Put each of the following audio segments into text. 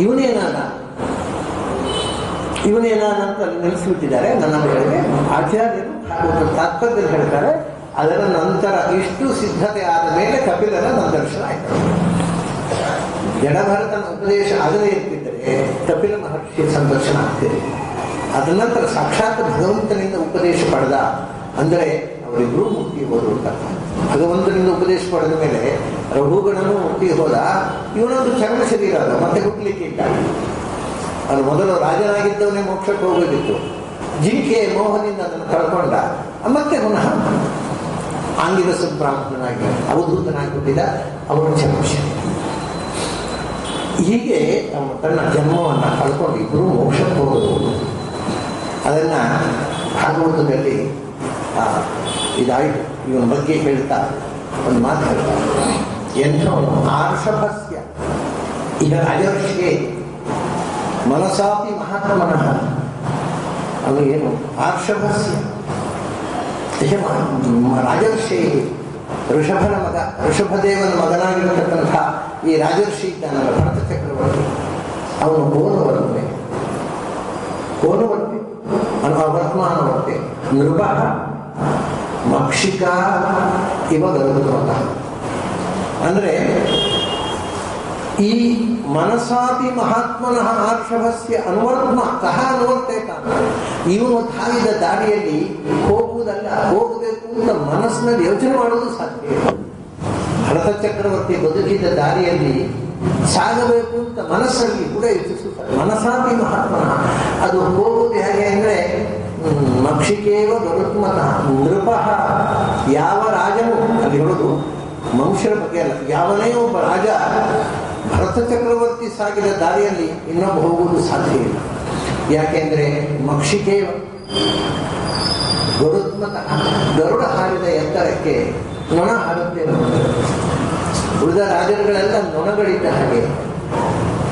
ಇವನೇನಾದ ಅಂತ ನಿಲ್ಲಿಸಿಬಿಟ್ಟಿದ್ದಾರೆ. ನನ್ನ ಮೇಲೆ ಆಚಾರ್ಯರು ತಾತ್ಪರ್ಯದಲ್ಲಿ ಹೇಳ್ತಾರೆ, ಅದರ ನಂತರ ಇಷ್ಟು ಸಿದ್ಧತೆ ಆದ ಮೇಲೆ ಕಪಿಲನ ದರ್ಶನ ಆಯಿತು. ಜಡಭರತನ ಉಪದೇಶ ಆಗದೇ ಇರ್ತಿದ್ದರೆ ಕಪಿಲ ಮಹರ್ಷಿಯ ಸಂದರ್ಶನ ಆಗ್ತಿದೆ. ಅದ ನಂತರ ಸಾಕ್ಷಾತ್ ಭಗವಂತನಿಂದ ಉಪದೇಶ ಪಡೆದ ಅಂದರೆ ಅವರಿಬ್ಬರು ಮುಕ್ತಿಗೆ ಹೋದ್ರು ಅಂತ. ಭಗವಂತನಿಂದ ಉಪದೇಶ ಪಡೆದ ಮೇಲೆ ರಘುಗಣನು ಮುಕ್ತಿಗೆ ಹೋದ. ಇವನೊಂದು ಚರ್ಮ ಶರೀರ ಅದ, ಮತ್ತೆ ಹುಟ್ಟಲಿಕ್ಕೆ ಇಲ್ಲ. ಅದು ಮೊದಲು ರಾಜನಾಗಿದ್ದವನೇ ಮೋಕ್ಷಕ್ಕೆ ಹೋಗಬೇಕಿತ್ತು. ಜಿಂಕೆ ಮೋಹದಿಂದ ಅದನ್ನು ಕಳ್ಕೊಂಡ. ಮತ್ತೆ ಪುನಃ ಆಂಗಿರಸ ಬ್ರಾಹ್ಮಣನಾಗಿ ಅವಧೂತನಾಗಿ ಹುಟ್ಟಿದ ಅವನು ಚರ್ಮ ಶರೀರ. ಹೀಗೆ ತನ್ನ ಜನ್ಮವನ್ನು ಕಳ್ಕೊಂಡು ಇಬ್ಬರು ಮೋಕ್ಷಕ್ಕೆ ಹೋಗೋದು. ಅದನ್ನು ಭಾಗವತದಲ್ಲಿ ಇದಾಯಿತು. ಇವನ ಬಗ್ಗೆ ಹೇಳ್ತಾ ಒಂದು ಮಾತು ಹೇಳ್ತಾರೆ, ಎಂಥವನು ಆರ್ಷಭಸ್ಯ ಈಗ ರಾಜರ್ಷಿಯೇ ಮನಸಾಪಿ ಮಹಾತ್ಮನಃ. ಅದು ಏನು ಆರ್ಷಭಸ್ಯ ರಾಜರ್ಷಿ ಋಷಭನ ಮಗ, ಋಷಭದೇವನ ಮಗನಾಗಿರತಕ್ಕಂಥ ಈ ರಾಜರ್ಷಿ ಇದ್ದಾನಲ್ಲ ಭರತ ಚಕ್ರವರ್ತಿ, ಅವನು ಕೋನವರ್ತಿ ಅವರ್ತ್ಮಾನವರ್ತಿ ನೃಪ ಮಕ್ಷಿಕಾ ಇವ ಗರುಡ. ಅಂದರೆ ಈ ಮನಸಾಪಿ ಮಹಾತ್ಮನಃ ಆರ್ಷಭಸ್ಯ ಅನುವರ್ತ್ಮ ಸಹ ಅನುವರ್ತೇತ. ಇವನು ಸಾಗಿದ ದಾರಿಯಲ್ಲಿ ಹೋಗುವುದಲ್ಲ, ಹೋಗಬೇಕು ಅಂತ ಮನಸ್ಸಿನಲ್ಲಿ ಯೋಚನೆ ಮಾಡುವುದು ಸಾಧ್ಯ. ಭರತ ಚಕ್ರವರ್ತಿ ಬದುಕಿದ ದಾರಿಯಲ್ಲಿ ಸಾಗಬೇಕು ಅಂತ ಮನಸ್ಸಲ್ಲಿ ಕೂಡ ಯೋಚಿಸುತ್ತಾರೆ. ಮನಸಾಪಿ ಮಹಾತ್ಮನಃ ಅದು ಹೋಗುವುದು ಹೇಗೆ ಅಂದರೆ ಮಕ್ಷಿಕೇವ ಗರುತ್ಮತಃ ನೃಪ. ಯಾವ ರಾಜನು ಅಲ್ಲಿ ಹೇಳೋದು ಮನುಷ್ಯರ ಬಗ್ಗೆ ಅಲ್ಲ, ಯಾವನೇ ಒಬ್ಬ ರಾಜ ಭರತ ಚಕ್ರವರ್ತಿ ಸಾಗಿದ ದಾರಿಯಲ್ಲಿ ಇನ್ನೊಬ್ಬ ಹೋಗುವುದು ಸಾಧ್ಯ ಇಲ್ಲ. ಯಾಕೆಂದ್ರೆ ಮಕ್ಷಿಕೇವ ಗರುತ್ಮತಃ ಗರುಡ ಹಾರಿದ ಎತ್ತರಕ್ಕೆ ನೊಣ ಹಾರುತ್ತೆ. ಉಳಿದ ರಾಜರುಗಳೆಲ್ಲ ನೊಣಗಳಿದ್ದ ಹಾಗೆ.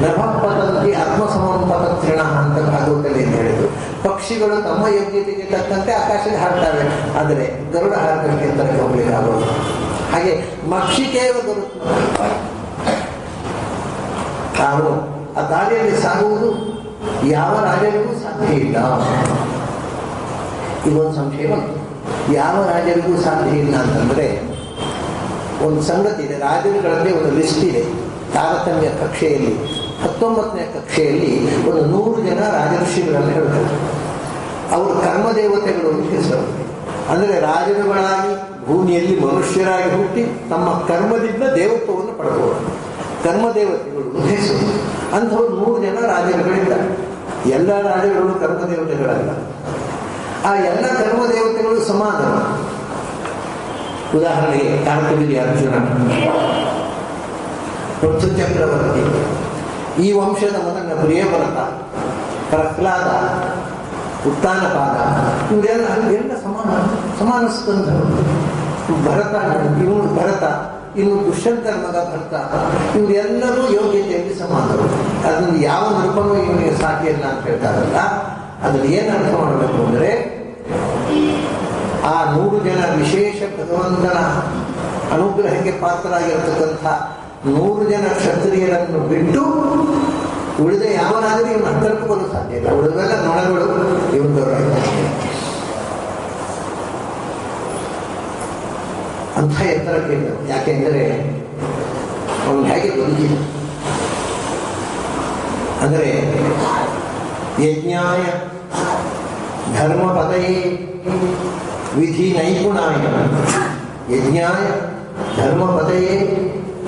ನಭಪತಂತಿ ಆತ್ಮಸಮಂಪತ ತೃಣ ಅಂತ ಭಾಗವತದಲ್ಲಿ ಹೇಳಿದ್ರು. ಪಕ್ಷಿಗಳು ತಮ್ಮ ಯೋಗ್ಯತೆಗೆ ತಕ್ಕಂತೆ ಆಕಾಶಕ್ಕೆ ಹಾಡ್ತವೆ, ಆದರೆ ಗರುಡ ಹಾರದಕ್ಕೆ ಎತ್ತರಕ್ಕೆ ಹೋಗ್ಲಿಕ್ಕೆ ಆಗೋದು. ಹಾಗೆ ಮಕ್ಷಿಕೇವ ಗರುತ್ಮ. ತಾವು ಆ ದಾರಿಯಲ್ಲಿ ಸಾಗುವುದು ಯಾವ ರಾಜರಿಗೂ ಸಾಧ್ಯ ಇಲ್ಲ. ಇದೊಂದು ಸಂಶಯ ಬಂತು. ಯಾವ ರಾಜರಿಗೂ ಸಾಧ್ಯ ಇಲ್ಲ ಅಂತಂದ್ರೆ ಒಂದು ಸಂಗತಿ ಇದೆ. ರಾಜರುಗಳಲ್ಲಿ ಒಂದು ಲಿಸ್ಟ್ ಇದೆ. ತಾರತಮ್ಯ ಕಕ್ಷೆಯಲ್ಲಿ 19ನೇ ಕಕ್ಷೆಯಲ್ಲಿ ಒಂದು 100 ಜನ ರಾಜಋಷಿಗಳನ್ನು ಹೇಳ್ತಾರೆ. ಅವರು ಕರ್ಮದೇವತೆಗಳು ಅಂತ ಹೆಸರು. ಅಂದರೆ ರಾಜರುಗಳಾಗಿ ಭೂಮಿಯಲ್ಲಿ ಮನುಷ್ಯರಾಗಿ ಹುಟ್ಟಿ ತಮ್ಮ ಕರ್ಮದಿಂದ ದೇವತ್ವವನ್ನು ಪಡೆದವರು ಕರ್ಮದೇವತೆಗಳು ಹೆಸರು. ಅಂಥವ್ರು 100 ಜನ ರಾಜರುಗಳಿದ್ದಾರೆ. ಎಲ್ಲ ರಾಜರುಗಳು ಕರ್ಮದೇವತೆಗಳಲ್ಲ. ಆ ಎಲ್ಲ ಕರ್ಮದೇವತೆಗಳು ಸಮಾನ. ಉದಾಹರಣೆಗೆ ಕಾರ್ತಿವೀರ್ಯ ಅರ್ಜುನ, ಪೃಥು ಚಕ್ರವರ್ತಿ, ಈ ವಂಶದ ಮೊದಲ ಪ್ರಿಯಭರತ, ಪ್ರಹ್ಲಾದ, ಉತ್ತಾನಪಾದ, ಇವರೆಲ್ಲ ಸಮಾನ ಸ್ಕಂಧರು. ಭರತ ಇನ್ನು ದುಷ್ಯಂತರ ಮಗ ಭರತ, ಇವರೆಲ್ಲರೂ ಯೋಗ್ಯತೆಯಲ್ಲಿ ಸಮಾನರು. ಅದನ್ನು ಯಾವ ನೃಪನೂ ಇವನಿಗೆ ಸಾಧ್ಯ ಇಲ್ಲ ಅಂತ ಹೇಳ್ತಾರಲ್ಲ, ಅದನ್ನು ಏನು ಅರ್ಥ ಮಾಡಬೇಕು ಅಂದರೆ ಆ 100 ಜನ ವಿಶೇಷ ಭಗವಂತನ ಅನುಗ್ರಹಕ್ಕೆ ಪಾತ್ರರಾಗಿರತಕ್ಕಂಥ 100 ಜನ ಕ್ಷತ್ರಿಯರನ್ನು ಬಿಟ್ಟು ಉಳಿದ ಯಾವನಾದರೂ ಇವನು ಹತ್ತರಕ್ಕೂ ಬರಲು ಸಾಧ್ಯ ಇಲ್ಲ. ಉಳಿದವೆಲ್ಲ ನೊಣಗಳು ಇವನು ಗೌರವ. ಅಂಥ ಎತ್ತರಕ್ಕೆ ಯಾಕೆಂದರೆ ಅವನು ಹೇಗೆ ಬದುಕಿದ ಅಂದರೆ ಯಜ್ಞಾಯ ಧರ್ಮಪದಯೇ ವಿಧಿ ನೈಪುಣಾಯ. ಯಜ್ಞಾಯ ಧರ್ಮಪದಯೇ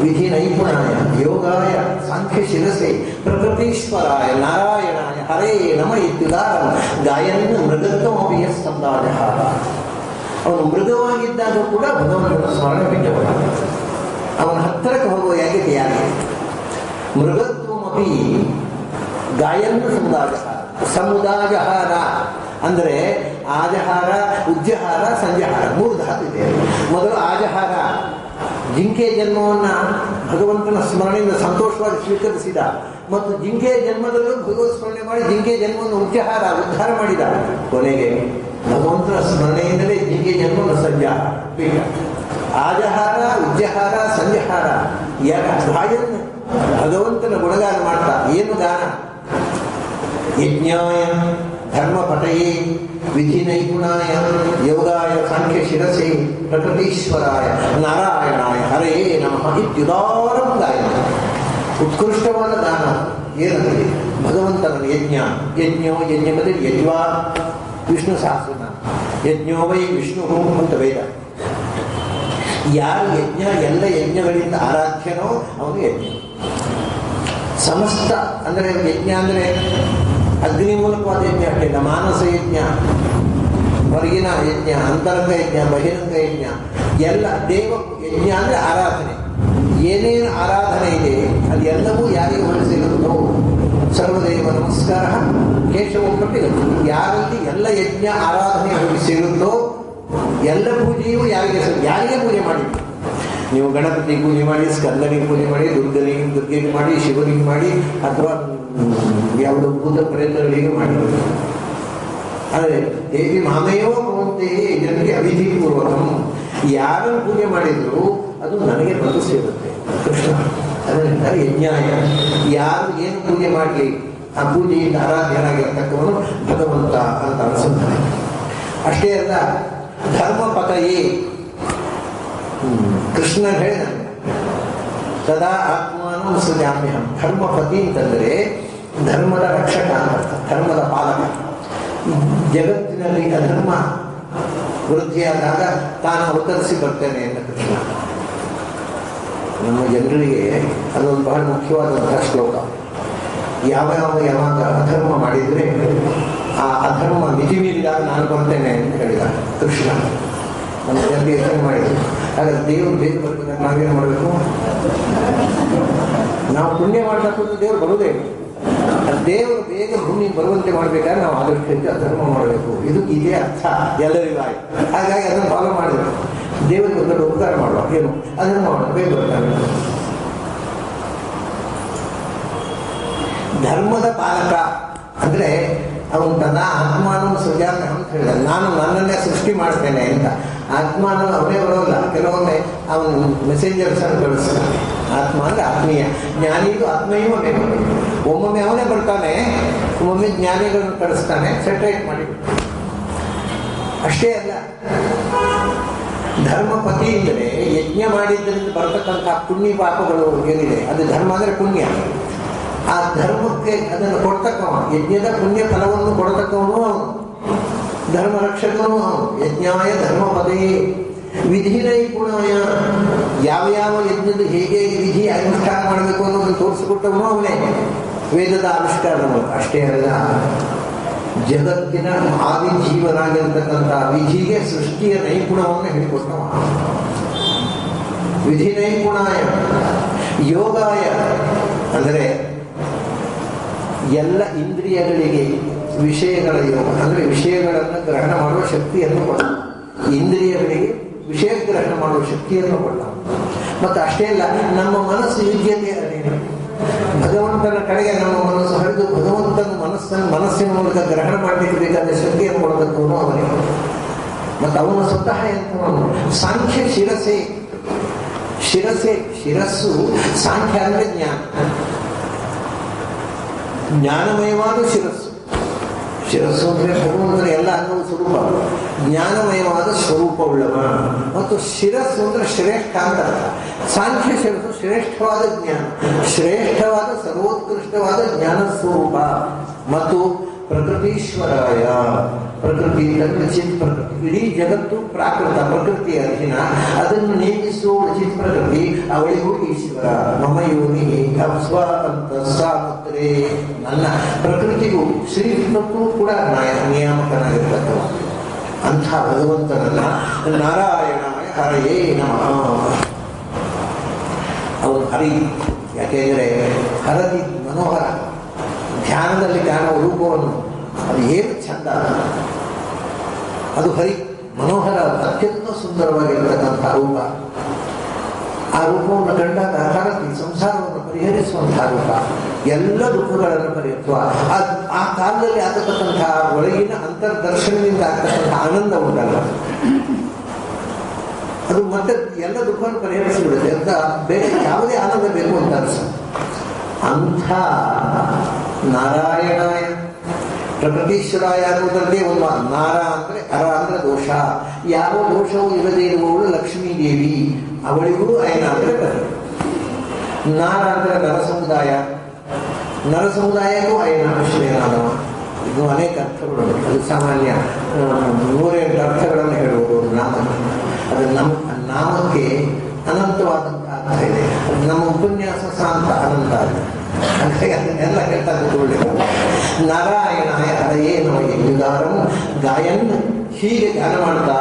ವಿಧಿ ನೈಪುಣಾಯ ಯೋಗಾಯ ಸಾಂಖ್ಯ ಶಿರಸೆ ಪ್ರಕೃತೀಶ್ವರಾಯ ನಾರಾಯಣಾಯ ಹರೇ ನಮ ಇತ್ಯುದಾರ ಗಾಯನ ಮೃಗತ್ವಮಪಿ ಸಂದಾಜಹಾರ. ಅವನು ಮೃಗವಾಗಿದ್ದಾಗ ಕೂಡ ಭಗವಂತನ ಸ್ಮರಣೆ ಬಿಟ್ಟವನ. ಅವನ ಹತ್ತಿರಕ್ಕೆ ಹೋಗುವ ಯಾಕೆ ಯಾರಿಗೆ ಮೃಗತ್ವಮಪಿ ಗಾಯನ ಸಂದಾಜಹಾರ. ಸಮುದಾಜಹಾರ ಅಂದರೆ ಆಜಹಾರ, ಉಜ್ಜಹಾರ, ಸಂಜಹಾರ 3 ಧಾತು ಇದೆ. ಮೊದಲು ಆಜಹಾರ, ಜಿಂಕೆ ಜನ್ಮವನ್ನು ಭಗವಂತನ ಸ್ಮರಣೆಯಿಂದ ಸಂತೋಷವಾಗಿ ಸ್ವೀಕರಿಸಿದ ಮತ್ತು ಜಿಂಕೆಯ ಜನ್ಮದಲ್ಲೂ ಭಗವತ್ ಸ್ಮರಣೆ ಮಾಡಿ ಜಿಂಕೆ ಜನ್ಮವನ್ನು ಉದ್ಧಾರ ಮಾಡಿದ. ಕೊನೆಗೆ ಭಗವಂತನ ಸ್ಮರಣೆಯಿಂದಲೇ ಜಿಂಕೆ ಜನ್ಮವನ್ನು ಸಂಜಾರ. ಆಜಹಾರ, ಉಜ್ಜಹಾರ, ಸಂಜಹಾರ ಗಾಯನ್ ಭಗವಂತನ ಗುಣಗಾನ ಮಾಡ್ತಾ. ಏನು ಗಾನ? ಯಜ್ಞಾಯ ಧರ್ಮಪಟಯೇ ವಿಧಿ ನೈಪುಣಾಯ ಯೋಗಾಯ ಸಾಂಖ್ಯ ಶಿರಸೆ ಪ್ರಕೃತೀಶ್ವರಾಯ ನಾರಾಯಣಾಯ ಹರೆಯೇ ನಮಃ ಇತ್ಯುದಾರಂ ಗಾಯನ. ಉತ್ಕೃಷ್ಟವಾದ ಗಾನ ಏನಂದ್ರೆ ಭಗವಂತನ ಯಜ್ಞ. ಯಜ್ಞೋ ಯಜ್ಞಪತಿ ಯಜ್ವಾ ವಿಷ್ಣು ಸಹಸ್ರನಾಮ. ಯಜ್ಞೋ ವೈ ವಿಷ್ಣು ಅಂತ ವೇದ. ಯಾರು ಯಜ್ಞ ಎಲ್ಲ ಯಜ್ಞಗಳಿಂದ ಆರಾಧ್ಯನೋ ಅವನು ಯಜ್ಞ. ಸಮಸ್ತ ಅಂದರೆ ಯಜ್ಞ ಅಂದರೆ ಅಗ್ನಿ ಮೂಲಕವಾದ ಯಜ್ಞ ಅಷ್ಟಿಲ್ಲ. ಮಾನಸ ಯಜ್ಞ, ಹೊರಗಿನ ಯಜ್ಞ, ಅಂತರಂಗ ಯಜ್ಞ, ಬಹಿರಂಗ ಯಜ್ಞ ಎಲ್ಲ ದೇವ ಯಜ್ಞ ಅಂದರೆ ಆರಾಧನೆ. ಏನೇನು ಆರಾಧನೆ ಇದೆ ಅದೆಲ್ಲವೂ ಯಾರಿಗೆ ಹೊರಸಿರುತ್ತೋ ಸರ್ವದೇವ ನಮಸ್ಕಾರ ಕೇಶವ ಪಟ್ಟಿಗೆ. ಯಾರಲ್ಲಿ ಎಲ್ಲ ಯಜ್ಞ ಆರಾಧನೆ ಹೊರಸಿರುತ್ತೋ ಎಲ್ಲ ಪೂಜೆಯೂ ಯಾರಿಗೆ ಪೂಜೆ ಮಾಡಿ. ನೀವು ಗಣಪತಿ ಪೂಜೆ ಮಾಡಿ, ಸ್ಕಂದನಿಗೆ ಪೂಜೆ ಮಾಡಿ, ದುರ್ಗೆಗೆ ಮಾಡಿ, ಶಿವನಿಗೆ ಮಾಡಿ, ಅಥವಾ ಯಾವುದೋ ಭೂತ ಪ್ರೇತಗಳಿಗೆ ಮಾಡಿ. ಆದರೆ ದೇವಿ ಮಾಮೆಯೋ ಭವಂತೆಯೇ ಇದಕ್ಕೆ ಅವಿಧಿಪೂರ್ವಕಂ. ಯಾರನ್ನು ಪೂಜೆ ಮಾಡಿದ್ರು ಅದು ನನಗೆ ಬಂದು ಸೇರುತ್ತೆ ಕೃಷ್ಣ. ಅದರಿಂದ ಯಜ್ಞಾಯ ಯಾರು ಏನು ಪೂಜೆ ಮಾಡಲಿ ಆ ಪೂಜೆಯಿಂದ ಆರಾಧ್ಯನಾಗಿರ್ತಕ್ಕವನು ಭಗವಂತ ಅಂತ ಅನಿಸುತ್ತಾನೆ. ಅಷ್ಟೇ ಅಲ್ಲ, ಧರ್ಮಪತಯೇ ಕೃಷ್ಣ ಹೇಳಿದ ಸದಾ ಆತ್ಮಾನು ಸೃಜಾಮ್ಯಹಂ. ಧರ್ಮಪತಿ ಅಂತಂದರೆ ಧರ್ಮದ ರಕ್ಷಕ ಅಂತ, ಧರ್ಮದ ಪಾಲಕ. ಜಗತ್ತಿನಲ್ಲಿ ಅಧರ್ಮ ವೃದ್ಧಿಯಾದಾಗ ತಾನು ಅವತರಿಸಿ ಬರ್ತೇನೆ ಅಂತ ಕೃಷ್ಣ. ನಮ್ಮ ಜನರಿಗೆ ಅದೊಂದು ಬಹಳ ಮುಖ್ಯವಾದಂತಹ ಶ್ಲೋಕ. ಯಾವಾಗ ಅಧರ್ಮ ಮಾಡಿದರೆ ಆ ಅಧರ್ಮ ಮಿತಿ ಮೀರಿದಾಗ ನಾನು ಬರ್ತೇನೆ ಅಂತ ಹೇಳಿದ ಕೃಷ್ಣ. ನಮ್ಮ ಜನರಿಗೆ ಯೋಚನೆ ಮಾಡಿದ್ರು. ಹಾಗಾದ್ರೆ ದೇವರು ಬೇಗ ಬರ್ಬೇಕಾದ್ರೆ ನಾವೇನು ಮಾಡಬೇಕು? ನಾವು ಪುಣ್ಯ ಮಾಡಬೇಕು, ದೇವರು ಬರುವುದೇ. ದೇವರು ಬೇಗ ಭೂಮಿ ಬರುವಂತೆ ಮಾಡಬೇಕಾದ್ರೆ ನಾವು ಆದಷ್ಟು ಅಧರ್ಮ ಮಾಡಬೇಕು. ಇದು ಇದೇ ಅರ್ಥ ಎಲ್ಲರಿಗೂ ಆಯ್ತು. ಹಾಗಾಗಿ ಅದನ್ನು ಫಾಲೋ ಮಾಡಿದ್ರು. ದೇವರಿಗೆ ಒಂದು ದೊಡ್ಡ ಉಪಕಾರ ಮಾಡುವ, ಏನು ಅದನ್ನು ಮಾಡೋಣ, ಬೇಗ ಬರ್ತಾರೆ. ಧರ್ಮದ ಪಾಲಕ ಅಂದರೆ ಅವನು ತನ್ನ ಆತ್ಮಾನು ಸೃಜಾನ ಅಂತ ಹೇಳಿದ. ನಾನು ನನ್ನನ್ನೇ ಸೃಷ್ಟಿ ಮಾಡ್ತೇನೆ ಅಂತ. ಆತ್ಮಾನು ಅವನೇ ಬರೋಲ್ಲ, ಕೆಲವೊಮ್ಮೆ ಅವನು ಮೆಸೆಂಜರ್ಸ್ ಅನ್ನು ಕಳಿಸ್ತಾನೆ. ಆತ್ಮ ಅಂದರೆ ಆತ್ಮೀಯ. ಜ್ಞಾನಿಗೂ ಆತ್ಮೀಯ ಬೇಕು. ಒಮ್ಮೊಮ್ಮೆ ಅವನೇ ಬರ್ತಾನೆ, ಒಮ್ಮೊಮ್ಮೆ ಜ್ಞಾನಿಗಳನ್ನು ಕಳಿಸ್ತಾನೆ, ಸೆಟ್ರೇಟ್ ಮಾಡಿ. ಅಷ್ಟೇ ಅಲ್ಲ, ಧರ್ಮಪತಿ ಅಂದರೆ ಯಜ್ಞ ಮಾಡಿದ್ದರಿಂದ ಬರತಕ್ಕಂಥ ಪುಣ್ಯ ಪಾಪಗಳು ಏನಿದೆ ಅದು ಧರ್ಮ ಅಂದರೆ ಪುಣ್ಯ. ಆ ಧರ್ಮಕ್ಕೆ ಅದನ್ನು ಕೊಡ್ತಕ್ಕವ, ಯಜ್ಞದ ಪುಣ್ಯ ಫಲವನ್ನು ಕೊಡತಕ್ಕವನು ಅವನು, ಧರ್ಮ ರಕ್ಷಕನು ಅವನು. ಯಜ್ಞಾಯ ಧರ್ಮಪದೇ ವಿಧಿ ನೈಪುಣಾಯ. ಯಾವ ಯಜ್ಞದ ಹೇಗೆ ವಿಧಿ ಅನುಷ್ಠಾನ ಮಾಡಬೇಕು ಅನ್ನೋದನ್ನು ತೋರಿಸಿಕೊಟ್ಟವನು ಅವನೇ, ವೇದದ ಆವಿಷ್ಕಾರ. ಅಷ್ಟೇ ಅಲ್ಲ, ಜಗತ್ತಿನ ಆದಿಜೀವನಾಗಿರ್ತಕ್ಕಂಥ ವಿಧಿಗೆ ಸೃಷ್ಟಿಯ ನೈಪುಣವನ್ನು ಹೇಳಿಕೊಟ್ಟವ. ವಿಧಿ ನೈಪುಣಾಯ ಯೋಗಾಯ ಅಂದರೆ ಎಲ್ಲ ಇಂದ್ರಿಯಗಳಿಗೆ ವಿಷಯಗಳ ಯೋಗ ಅಂದರೆ ವಿಷಯಗಳನ್ನು ಗ್ರಹಣ ಮಾಡುವ ಶಕ್ತಿಯನ್ನು ಕೊಟ್ಟ. ಇಂದ್ರಿಯಗಳಿಗೆ ವಿಷಯ ಗ್ರಹಣ ಮಾಡುವ ಶಕ್ತಿಯನ್ನು ಕೊಟ್ಟ. ಮತ್ತು ಅಷ್ಟೇ ಅಲ್ಲ, ನಮ್ಮ ಮನಸ್ಸು ಯೋಗ್ಯತೆ ಅದೇನು, ಭಗವಂತನ ಕಡೆಗೆ ನಮ್ಮ ಮನಸ್ಸು ಹರಿದು ಭಗವಂತನ ಮನಸ್ಸಿನ ಮೂಲಕ ಗ್ರಹಣ ಮಾಡಲಿಕ್ಕೆ ಬೇಕಾದ ಶಕ್ತಿಯನ್ನು ಕೊಡತಕ್ಕವನು ಅವನೇ. ಮತ್ತು ಅವನು ಸ್ವತಃ ಎಂಥವನು ಸಾಂಖ್ಯ ಶಿರಸ್ಸು ಸಾಂಖ್ಯ ಅಂದರೆ ಜ್ಞಾನಮಯವಾದ ಶಿರಸ್ಸು ಅಂದರೆ ಭಗವಂತನ ಎಲ್ಲ ಅನ್ನುವ ಸ್ವರೂಪ, ಜ್ಞಾನಮಯವಾದ ಸ್ವರೂಪವುಳ್ಳವ. ಮತ್ತು ಶಿರಸ್ಸು ಅಂದರೆ ಶ್ರೇಷ್ಠ ಅಂತ. ಸಾಂಖ್ಯ ಶಿರಸ್ಸು ಶ್ರೇಷ್ಠವಾದ ಜ್ಞಾನ, ಶ್ರೇಷ್ಠವಾದ ಸರ್ವೋತ್ಕೃಷ್ಟವಾದ ಜ್ಞಾನ ಸ್ವರೂಪ. ಮತ್ತು ಪ್ರಕೃತೀಶ್ವರಾಯ, ಪ್ರಕೃತಿ ಅಂದರೆ ಚಿತ್ ಪ್ರಕೃತಿ. ಇಡೀ ಜಗತ್ತು ಪ್ರಾಕೃತ, ಪ್ರಕೃತಿಯ ಅಧೀನ. ಅದನ್ನು ನೇಮಿಸುವ ಚಿತ್ ಪ್ರಕೃತಿ, ಅವಳಿಗೂ ಈಶ್ವರ. ಮಮ ಯೋನಿ ಅಪ್ಸ್ವ ಅಂತ ಸಾಮುದ್ರೇ. ನನ್ನ ಪ್ರಕೃತಿಗೂ ಶ್ರೀಕೃತಕ್ಕೂ ಕೂಡ ನಿಯಾಮಕನಾಗಿರ್ತಕ್ಕವ ಅಂಥ ಭಗವಂತನನ್ನ ನಾರಾಯಣಾಯ ಹರಯೇ ನಮಃ. ಅವನು ಹರಿ. ಯಾಕೆಂದರೆ ಹರದಿ ಮನೋಹರ, ಧ್ಯಾನದಲ್ಲಿ ಕಾಣುವ ರೂಪವನ್ನು ಅದು ಏನು ಚಂದ, ಅದು ಹರಿ ಮನೋಹರ, ಅತ್ಯಂತ ಸುಂದರವಾಗಿರ್ತಕ್ಕಂಥ ರೂಪ. ಆ ರೂಪವನ್ನು ಕಂಡಾಗ ಹರತಿ ಸಂಸಾರವನ್ನು ಪರಿಹರಿಸುವಂತಹ ರೂಪ, ಎಲ್ಲ ದುಃಖಗಳನ್ನು ಪರಿಹರಿಸುವ. ಆ ಕಾಲದಲ್ಲಿ ಆಗತಕ್ಕಂತಹ ಒಳಗಿನ ಅಂತರ್ದರ್ಶನದಿಂದ ಆಗ್ತಕ್ಕಂಥ ಆನಂದ ಉಂಟಲ್ಲ, ಅದು ಮತ್ತೆ ಎಲ್ಲ ದುಃಖವನ್ನು ಪರಿಹರಿಸಿಬಿಡುತ್ತೆ ಅಂತ ಬೇರೆ ಯಾವುದೇ ಆನಂದ ಬೇಕು ಅಂತ ಅನಿಸ. ಅಂಥ ನಾರಾಯಣಾಯ ಪ್ರಕೃತೀಶ್ವರಾಯ ಅನ್ನೋದರದ್ದೇ ಒಂದು ನಾರ ಅಂದರೆ ಅರ ಅಂದರೆ ದೋಷ. ಯಾವ ದೋಷವೂ ಇಲ್ಲದೆ ಇರುವವಳು ಲಕ್ಷ್ಮೀದೇವಿ, ಅವಳಿಗೂ ಅಯನ ಅಂದರೆ ಪ್ರಕೃತಿ. ನಾರ ಅಂದರೆ ನರ ಸಮುದಾಯ, ನರ ಸಮುದಾಯಕ್ಕೂ ಅಯನ ಶ್ರೀನಾಥವ. ಇದು ಅನೇಕ ಅರ್ಥಗಳು, ಅದು ಸಾಮಾನ್ಯ 108 ಅರ್ಥಗಳನ್ನು ಹೇಳುವುದು ನಾಮ. ಅದು ನಾಮಕ್ಕೆ ಅನಂತವಾದಂಥ ಅರ್ಥ ಇದೆ. ಅದು ನಮ್ಮ ಉಪನ್ಯಾಸ ಸಾಂತ ಅನಂತ ಆಗಿದೆ, ಹಾಗಾಗಿ ಅದನ್ನೆಲ್ಲ ಹೇಳ್ತಾ ಕೂತ್ಕೊಳ್ಳಿಲ್ಲ. ನಾರಾಯಣಾಯ ಹರಯೇ ನಮಗೆ ಯುಗಾರಂ ಗಾಯನ್, ಹೀಗೆ ಧ್ಯಾನ ಮಾಡ್ತಾ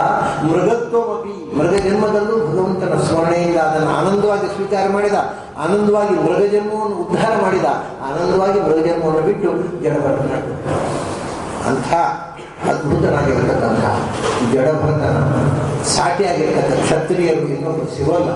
ಮೃಗತ್ವಮಪಿ, ಮೃಗ ಜನ್ಮದಲ್ಲೂ ಭಗವಂತನ ಸ್ಮರಣೆಯಿಂದ ಅದನ್ನು ಆನಂದವಾಗಿ ಸ್ವೀಕಾರ ಮಾಡಿದ, ಆನಂದವಾಗಿ ಮೃಗ ಜನ್ಮವನ್ನು ಉದ್ಧಾರ ಮಾಡಿದ, ಆನಂದವಾಗಿ ಮೃಗ ಜನ್ಮವನ್ನು ಬಿಟ್ಟು ಜಡಭರತನ. ಅಂಥ ಅದ್ಭುತನಾಗಿರ್ತಕ್ಕಂಥ ಜಡಭರತನ ಸಾಟಿಯಾಗಿರ್ತಕ್ಕ ಕ್ಷತ್ರಿಯರು ಇನ್ನೊಬ್ಬರು ಸಿಗೋಲ್ಲ.